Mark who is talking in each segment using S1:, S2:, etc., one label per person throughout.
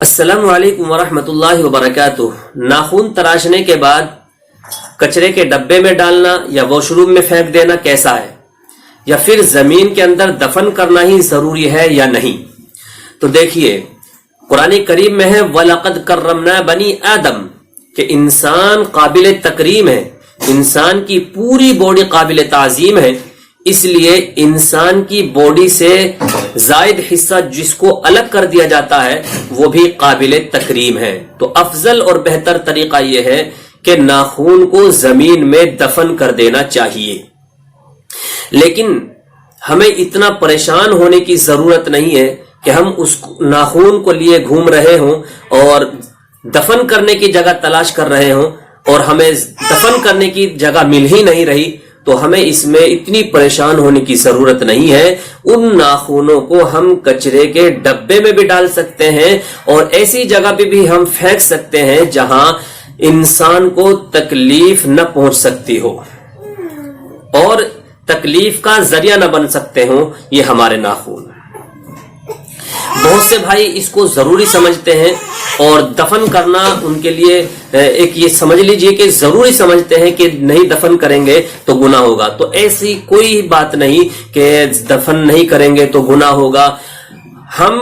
S1: अस्सलामु अलैकुम वरहमतुल्लाहि वबरकातुह। नाखून तराशने के बाद कचरे के डब्बे में डालना या वॉशरूम में फेंक देना कैसा है, या फिर जमीन के अंदर दफन करना ही जरूरी है या नहीं? तो देखिए, कुरान करीम में है वलक़द कर्रमना बनी आदम, कि इंसान काबिल तकरीम है, इंसान की पूरी बॉडी काबिल ताजीम है, इसलिए इंसान की बॉडी से जायद हिस्सा जिसको अलग कर दिया जाता है वो भी काबिल तकरीम है। तो अफजल और बेहतर तरीका यह है कि नाखून को जमीन में दफन कर देना चाहिए। लेकिन हमें इतना परेशान होने की जरूरत नहीं है कि हम उस नाखून को लिए घूम रहे हों और दफन करने की जगह तलाश कर रहे हों और हमें दफन करने की जगह मिल ही नहीं रही, तो हमें इसमें इतनी परेशान होने की जरूरत नहीं है। उन नाखूनों को हम कचरे के डब्बे में भी डाल सकते हैं और ऐसी जगह पे भी हम फेंक सकते हैं जहां इंसान को तकलीफ न पहुंच सकती हो और तकलीफ का जरिया न बन सकते हो ये हमारे नाखून। बहुत से भाई इसको जरूरी समझते हैं और दफन करना उनके लिए एक ये समझ लीजिए कि जरूरी समझते हैं कि नहीं दफन करेंगे तो गुनाह होगा। तो ऐसी कोई बात नहीं कि दफन नहीं करेंगे तो गुनाह होगा। हम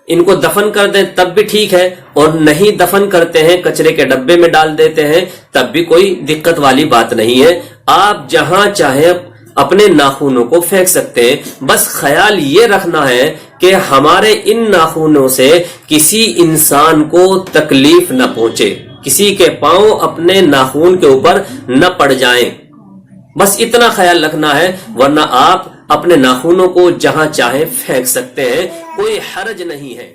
S1: इनको दफन कर दें तब भी ठीक है और नहीं दफन करते हैं, कचरे के डब्बे में डाल देते हैं, तब भी कोई दिक्कत वाली बात नहीं है। आप जहां चाहे अपने नाखूनों को फेंक सकते हैं। बस ख्याल ये रखना है कि हमारे इन नाखूनों से किसी इंसान को तकलीफ न पहुंचे, किसी के पांव अपने नाखून के ऊपर न पड़ जाएं। बस इतना ख्याल रखना है, वरना आप अपने नाखूनों को जहां चाहे फेंक सकते हैं, कोई हर्ज नहीं है।